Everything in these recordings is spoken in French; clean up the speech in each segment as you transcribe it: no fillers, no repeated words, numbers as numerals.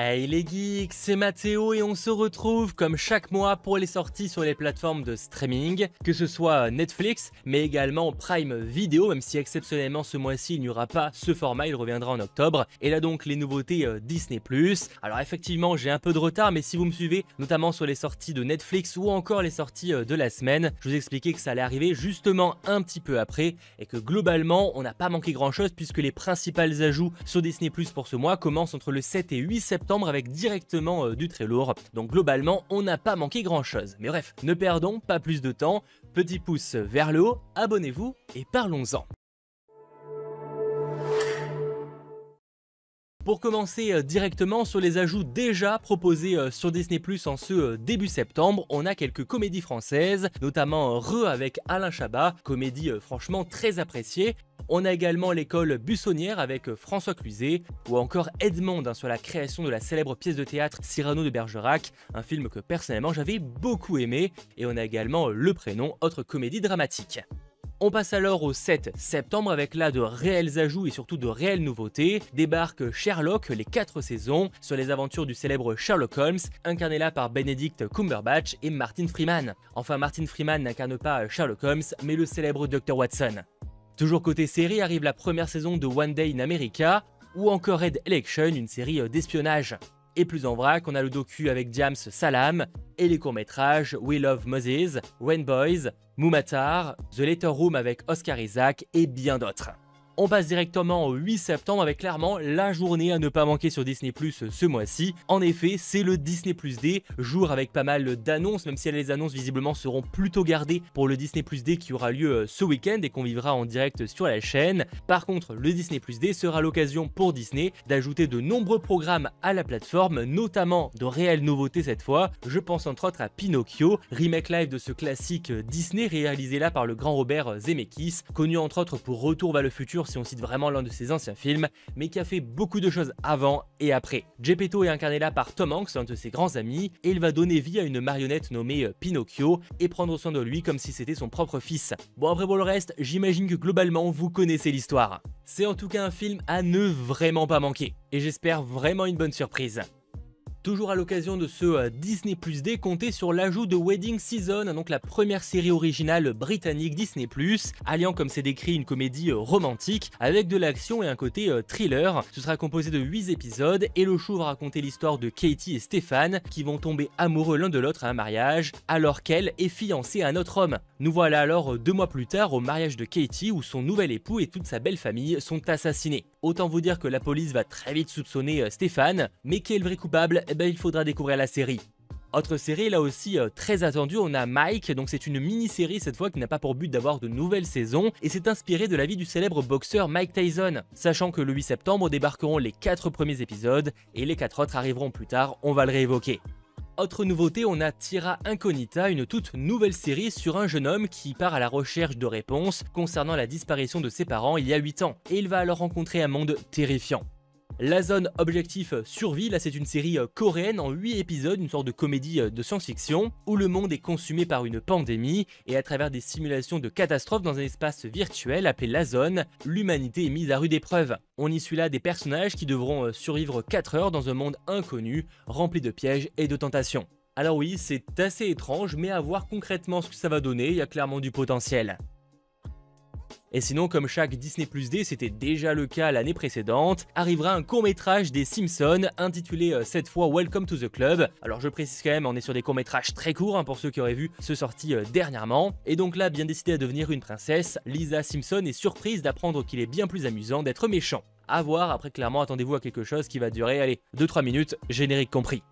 Hey les geeks, c'est Mathéo et on se retrouve comme chaque mois pour les sorties sur les plateformes de streaming, que ce soit Netflix, mais également Prime Video, même si exceptionnellement ce mois-ci il n'y aura pas ce format, il reviendra en octobre. Et là donc les nouveautés Disney+. Alors effectivement j'ai un peu de retard, mais si vous me suivez, notamment sur les sorties de Netflix ou encore les sorties de la semaine, je vous expliquais que ça allait arriver justement un petit peu après, et que globalement on n'a pas manqué grand-chose puisque les principales ajouts sur Disney+, pour ce mois commencent entre le 7 et 8 septembre avec directement du très lourd. Donc globalement, on n'a pas manqué grand chose. Mais bref, ne perdons pas plus de temps. Petit pouce vers le haut, abonnez-vous et parlons-en. Pour commencer directement sur les ajouts déjà proposés sur Disney+ en ce début septembre, on a quelques comédies françaises, notamment Re avec Alain Chabat, comédie franchement très appréciée. On a également l'école buissonnière avec François Cluzet, ou encore Edmond sur la création de la célèbre pièce de théâtre Cyrano de Bergerac, un film que personnellement j'avais beaucoup aimé, et on a également Le Prénom, autre comédie dramatique. On passe alors au 7 septembre avec là de réels ajouts et surtout de réelles nouveautés. Débarque Sherlock, les 4 saisons, sur les aventures du célèbre Sherlock Holmes, incarné là par Benedict Cumberbatch et Martin Freeman. Enfin, Martin Freeman n'incarne pas Sherlock Holmes, mais le célèbre Dr Watson. Toujours côté série arrive la première saison de One Day in America, ou encore Red Election, une série d'espionnage. Et plus en vrac, on a le docu avec James Salam, et les courts-métrages We Love Moses, Rain Boys, Moumatar, The Letter Room avec Oscar Isaac et bien d'autres. On passe directement au 8 septembre avec clairement la journée à ne pas manquer sur Disney+ ce mois-ci. En effet, c'est le Disney+ Day, jour avec pas mal d'annonces, même si les annonces visiblement seront plutôt gardées pour le Disney+ Day qui aura lieu ce week-end et qu'on vivra en direct sur la chaîne. Par contre, le Disney+ Day sera l'occasion pour Disney d'ajouter de nombreux programmes à la plateforme, notamment de réelles nouveautés cette fois. Je pense entre autres à Pinocchio, remake live de ce classique Disney réalisé là par le grand Robert Zemeckis, connu entre autres pour Retour vers le futur si on cite vraiment l'un de ses anciens films, mais qui a fait beaucoup de choses avant et après. Geppetto est incarné là par Tom Hanks, un de ses grands amis, et il va donner vie à une marionnette nommée Pinocchio et prendre soin de lui comme si c'était son propre fils. Bon après pour le reste, j'imagine que globalement vous connaissez l'histoire. C'est en tout cas un film à ne vraiment pas manquer, et j'espère vraiment une bonne surprise. Toujours à l'occasion de ce Disney+ Day, comptez sur l'ajout de Wedding Season, donc la première série originale britannique Disney+, alliant comme c'est décrit une comédie romantique avec de l'action et un côté thriller. Ce sera composé de 8 épisodes et le show va raconter l'histoire de Katie et Stéphane qui vont tomber amoureux l'un de l'autre à un mariage alors qu'elle est fiancée à un autre homme. Nous voilà alors 2 mois plus tard au mariage de Katie où son nouvel époux et toute sa belle famille sont assassinés. Autant vous dire que la police va très vite soupçonner Stéphane, mais qui est le vrai coupable, il faudra découvrir la série. Autre série là aussi très attendue, on a Mike, donc c'est une mini-série cette fois qui n'a pas pour but d'avoir de nouvelles saisons et c'est inspiré de la vie du célèbre boxeur Mike Tyson, sachant que le 8 septembre débarqueront les 4 premiers épisodes et les 4 autres arriveront plus tard, on va le réévoquer. Autre nouveauté, on a Terra Incognita, une toute nouvelle série sur un jeune homme qui part à la recherche de réponses concernant la disparition de ses parents il y a 8 ans, et il va alors rencontrer un monde terrifiant. La zone Objectif Survie, là c'est une série coréenne en 8 épisodes, une sorte de comédie de science-fiction, où le monde est consumé par une pandémie, et à travers des simulations de catastrophes dans un espace virtuel appelé la zone, l'humanité est mise à rude épreuve. On y suit là des personnages qui devront survivre 4 heures dans un monde inconnu, rempli de pièges et de tentations. Alors oui, c'est assez étrange, mais à voir concrètement ce que ça va donner, il y a clairement du potentiel. Et sinon, comme chaque Disney+ Day, c'était déjà le cas l'année précédente, arrivera un court-métrage des Simpsons intitulé cette fois Welcome to the Club. Alors je précise quand même, on est sur des courts-métrages très courts pour ceux qui auraient vu ce sorti dernièrement. Et donc là, bien décidée à devenir une princesse, Lisa Simpson est surprise d'apprendre qu'il est bien plus amusant d'être méchant. À voir, après clairement attendez-vous à quelque chose qui va durer, allez, 2-3 minutes, générique compris.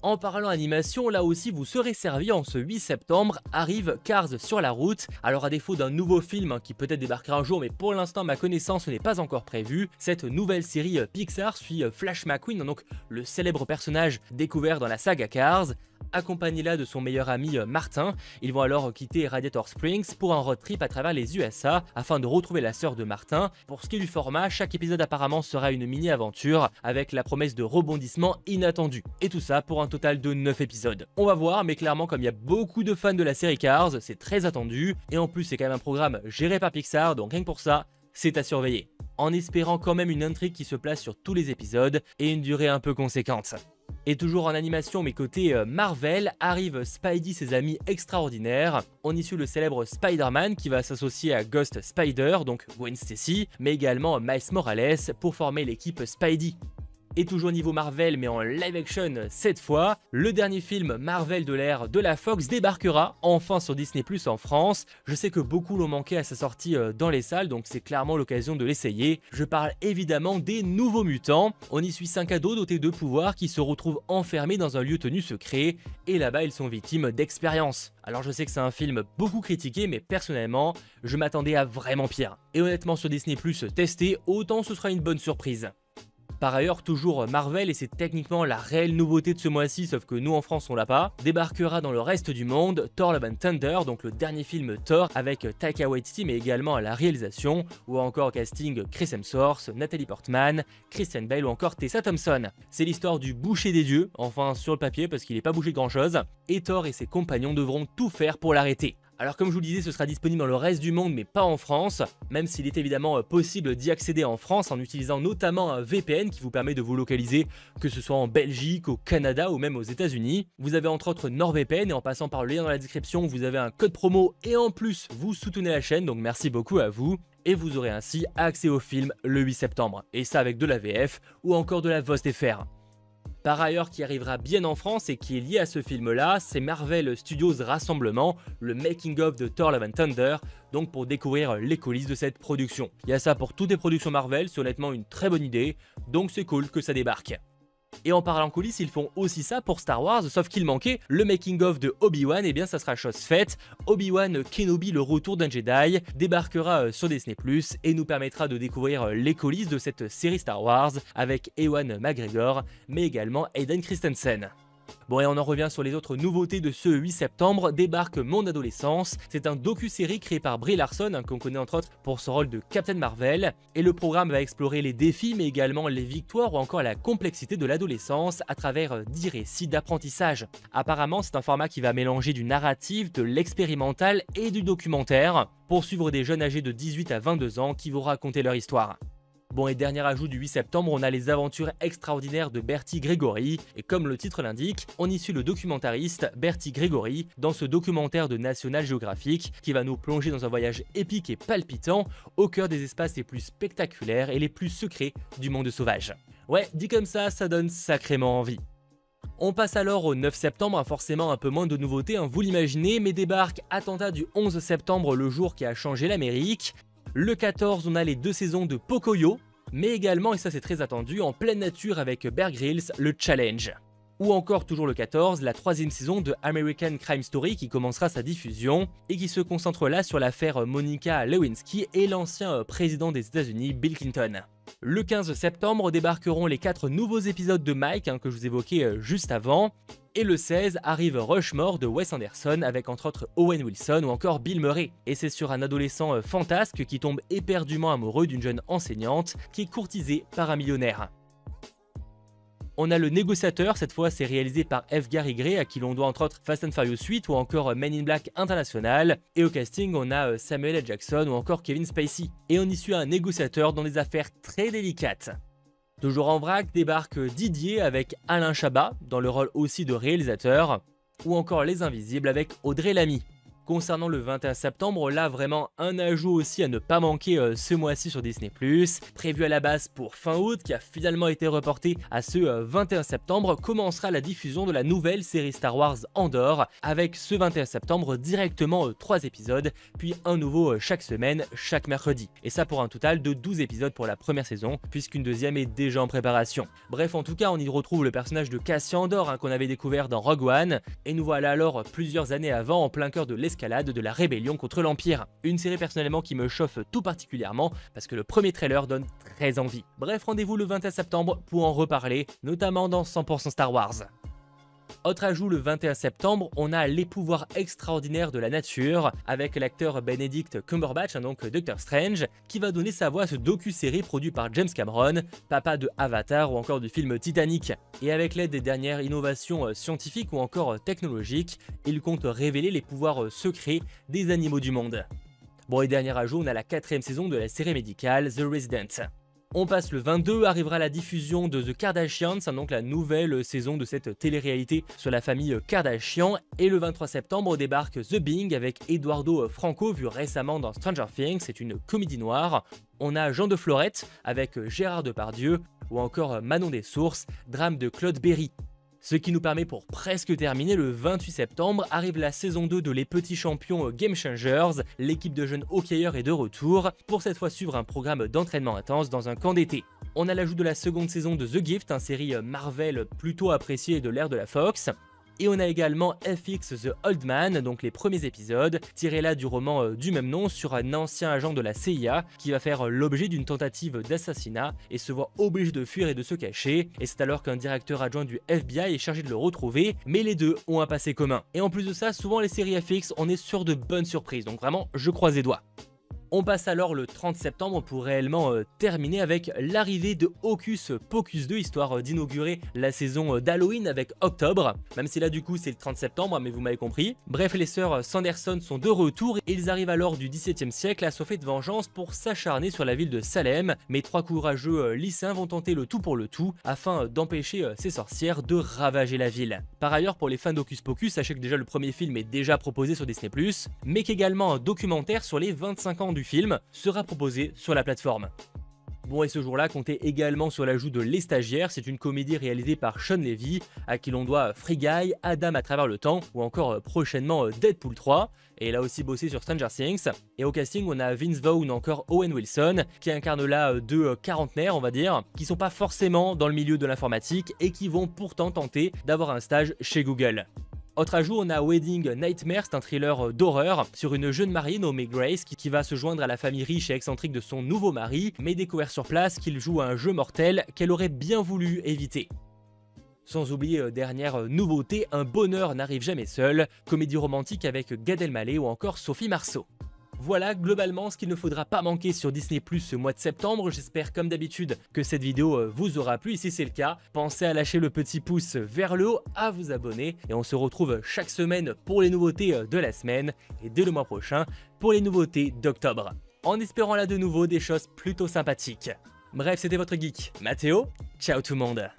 En parlant animation, là aussi vous serez servi en ce 8 septembre, arrive Cars sur la route. Alors à défaut d'un nouveau film qui peut-être débarquera un jour, mais pour l'instant à ma connaissance ce n'est pas encore prévu, cette nouvelle série Pixar suit Flash McQueen, donc le célèbre personnage découvert dans la saga Cars. Accompagné là de son meilleur ami Martin, ils vont alors quitter Radiator Springs pour un road trip à travers les USA afin de retrouver la sœur de Martin. Pour ce qui est du format, chaque épisode apparemment sera une mini-aventure avec la promesse de rebondissements inattendus. Et tout ça pour un total de 9 épisodes. On va voir, mais clairement comme il y a beaucoup de fans de la série Cars, c'est très attendu. Et en plus c'est quand même un programme géré par Pixar, donc rien que pour ça, c'est à surveiller, en espérant quand même une intrigue qui se place sur tous les épisodes et une durée un peu conséquente. Et toujours en animation mais côté Marvel, arrive Spidey ses amis extraordinaires. On y suit le célèbre Spider-Man qui va s'associer à Ghost Spider, donc Gwen Stacy, mais également Miles Morales pour former l'équipe Spidey. Et toujours niveau Marvel mais en live action cette fois, le dernier film Marvel de l'ère de la Fox débarquera enfin sur Disney+ en France. Je sais que beaucoup l'ont manqué à sa sortie dans les salles, donc c'est clairement l'occasion de l'essayer. Je parle évidemment des Nouveaux Mutants. On y suit 5 ados dotés de pouvoirs qui se retrouvent enfermés dans un lieu tenu secret, et là-bas ils sont victimes d'expériences. Alors je sais que c'est un film beaucoup critiqué, mais personnellement, je m'attendais à vraiment pire. Et honnêtement sur Disney+ testé, autant ce sera une bonne surprise. Par ailleurs, toujours Marvel, et c'est techniquement la réelle nouveauté de ce mois-ci, sauf que nous en France on l'a pas, débarquera dans le reste du monde Thor Love and Thunder, donc le dernier film Thor avec Taika Waititi mais également à la réalisation, ou encore au casting Chris Hemsworth, Natalie Portman, Christian Bale ou encore Tessa Thompson. C'est l'histoire du boucher des dieux, enfin sur le papier parce qu'il n'est pas bouché de grand chose, et Thor et ses compagnons devront tout faire pour l'arrêter. Alors comme je vous le disais, ce sera disponible dans le reste du monde mais pas en France, même s'il est évidemment possible d'y accéder en France en utilisant notamment un VPN qui vous permet de vous localiser, que ce soit en Belgique, au Canada ou même aux États-Unis. Vous avez entre autres NordVPN et en passant par le lien dans la description, vous avez un code promo et en plus vous soutenez la chaîne, donc merci beaucoup à vous. Et vous aurez ainsi accès au film le 8 septembre, et ça avec de la VF ou encore de la VOST-FR. Par ailleurs, qui arrivera bien en France et qui est lié à ce film-là, c'est Marvel Studios Rassemblement, le making of de Thor Love and Thunder, donc pour découvrir les coulisses de cette production. Il y a ça pour toutes les productions Marvel, c'est honnêtement une très bonne idée, donc c'est cool que ça débarque. Et en parlant coulisses, ils font aussi ça pour Star Wars, sauf qu'il manquait le making-of de Obi-Wan, et bien ça sera chose faite. Obi-Wan Kenobi, le retour d'un Jedi, débarquera sur Disney+, et nous permettra de découvrir les coulisses de cette série Star Wars, avec Ewan McGregor, mais également Hayden Christensen. Bon, et on en revient sur les autres nouveautés de ce 8 septembre, débarque Mon Adolescence. C'est un docu-série créé par Brie Larson, qu'on connaît entre autres pour son rôle de Captain Marvel, et le programme va explorer les défis mais également les victoires ou encore la complexité de l'adolescence à travers 10 récits d'apprentissage. Apparemment, c'est un format qui va mélanger du narratif, de l'expérimental et du documentaire, pour suivre des jeunes âgés de 18 à 22 ans qui vont raconter leur histoire. Bon, et dernier ajout du 8 septembre, on a les aventures extraordinaires de Bertie Gregory, et comme le titre l'indique, on y suit le documentariste Bertie Gregory dans ce documentaire de National Geographic qui va nous plonger dans un voyage épique et palpitant au cœur des espaces les plus spectaculaires et les plus secrets du monde sauvage. Ouais, dit comme ça donne sacrément envie. On passe alors au 9 septembre, forcément un peu moins de nouveautés, vous l'imaginez, mais débarque Attentat du 11 septembre, le jour qui a changé l'Amérique. Le 14, on a les 2 saisons de Pocoyo, mais également, et ça c'est très attendu, en pleine nature avec Bear Grylls, le Challenge. Ou encore toujours le 14, la 3e saison de American Crime Story qui commencera sa diffusion et qui se concentre là sur l'affaire Monica Lewinsky et l'ancien président des États-Unis Bill Clinton. Le 15 septembre débarqueront les 4 nouveaux épisodes de Mike que je vous évoquais juste avant. Et le 16 arrive Rushmore de Wes Anderson avec entre autres Owen Wilson ou encore Bill Murray. Et c'est sur un adolescent fantasque qui tombe éperdument amoureux d'une jeune enseignante qui est courtisée par un millionnaire. On a Le Négociateur, cette fois c'est réalisé par F. Gary Gray à qui l'on doit entre autres Fast and Furious 8 ou encore Men in Black International. Et au casting on a Samuel L. Jackson ou encore Kevin Spacey. Et on y suit un négociateur dans des affaires très délicates. Toujours en vrac débarque Didier avec Alain Chabat, dans le rôle aussi de réalisateur, ou encore Les Invisibles avec Audrey Lamy. Concernant le 21 septembre, là vraiment un ajout aussi à ne pas manquer ce mois-ci sur Disney+, prévu à la base pour fin août, qui a finalement été reporté à ce 21 septembre, commencera la diffusion de la nouvelle série Star Wars Andor, avec ce 21 septembre directement 3 épisodes, puis un nouveau chaque semaine, chaque mercredi. Et ça pour un total de 12 épisodes pour la première saison, puisqu'une deuxième est déjà en préparation. Bref, en tout cas, on y retrouve le personnage de Cassian Andor, qu'on avait découvert dans Rogue One, et nous voilà alors plusieurs années avant en plein cœur de l'escalade de la rébellion contre l'Empire. Une série personnellement qui me chauffe tout particulièrement parce que le premier trailer donne très envie. Bref, rendez-vous le 21 septembre pour en reparler, notamment dans 100% Star Wars. Autre ajout, le 21 septembre, on a Les pouvoirs extraordinaires de la nature avec l'acteur Benedict Cumberbatch, donc Doctor Strange, qui va donner sa voix à ce docu-série produit par James Cameron, papa de Avatar ou encore du film Titanic. Et avec l'aide des dernières innovations scientifiques ou encore technologiques, il compte révéler les pouvoirs secrets des animaux du monde. Bon, et dernier ajout, on a la 4ème saison de la série médicale The Resident. On passe le 22, arrivera la diffusion de The Kardashians, donc la nouvelle saison de cette télé-réalité sur la famille Kardashian. Et le 23 septembre débarque The Being avec Eduardo Franco, vu récemment dans Stranger Things, c'est une comédie noire. On a Jean de Florette avec Gérard Depardieu, ou encore Manon des Sources, drame de Claude Berry. Ce qui nous permet pour presque terminer, le 28 septembre arrive la saison 2 de Les Petits Champions Game Changers. L'équipe de jeunes hockeyeurs est de retour, pour cette fois suivre un programme d'entraînement intense dans un camp d'été. On a l'ajout de la seconde saison de The Gift, une série Marvel plutôt appréciée de l'ère de la Fox. Et on a également FX The Old Man, donc les premiers épisodes, tirés là du roman du même nom sur un ancien agent de la CIA qui va faire l'objet d'une tentative d'assassinat et se voit obligé de fuir et de se cacher. Et c'est alors qu'un directeur adjoint du FBI est chargé de le retrouver, mais les deux ont un passé commun. Et en plus de ça, souvent les séries FX, on est sur de bonnes surprises, donc vraiment, je croise les doigts. On passe alors le 30 septembre pour réellement terminer avec l'arrivée de Hocus Pocus 2, histoire d'inaugurer la saison d'Halloween avec Octobre, même si là du coup c'est le 30 septembre, mais vous m'avez compris. Bref, les sœurs Sanderson sont de retour et ils arrivent alors du XVIIe siècle assoiffés de vengeance pour s'acharner sur la ville de Salem. Mais trois courageux lycéens vont tenter le tout pour le tout afin d'empêcher ces sorcières de ravager la ville. Par ailleurs, pour les fans d'Hocus Pocus, sachez que déjà le premier film est déjà proposé sur Disney+, mais qu'également un documentaire sur les 25 ans du film sera proposé sur la plateforme. Bon, et ce jour-là, comptez également sur l'ajout de Les Stagiaires, c'est une comédie réalisée par Sean Levy, à qui l'on doit Free Guy, Adam à travers le temps, ou encore prochainement Deadpool 3, et il a aussi bossé sur Stranger Things. Et au casting, on a Vince Vaughn ou encore Owen Wilson, qui incarnent là deux quarantenaires, on va dire, qui sont pas forcément dans le milieu de l'informatique, et qui vont pourtant tenter d'avoir un stage chez Google. Autre ajout, on a Wedding Nightmare, c'est un thriller d'horreur sur une jeune mariée nommée Grace qui va se joindre à la famille riche et excentrique de son nouveau mari, mais découvre sur place qu'il joue à un jeu mortel qu'elle aurait bien voulu éviter. Sans oublier, dernière nouveauté, Un bonheur n'arrive jamais seul, comédie romantique avec Gad Elmaleh ou encore Sophie Marceau. Voilà globalement ce qu'il ne faudra pas manquer sur Disney+ ce mois de septembre. J'espère comme d'habitude que cette vidéo vous aura plu et si c'est le cas, pensez à lâcher le petit pouce vers le haut, à vous abonner et on se retrouve chaque semaine pour les nouveautés de la semaine et dès le mois prochain pour les nouveautés d'octobre. En espérant là de nouveau des choses plutôt sympathiques. Bref, c'était votre geek Mathéo, ciao tout le monde.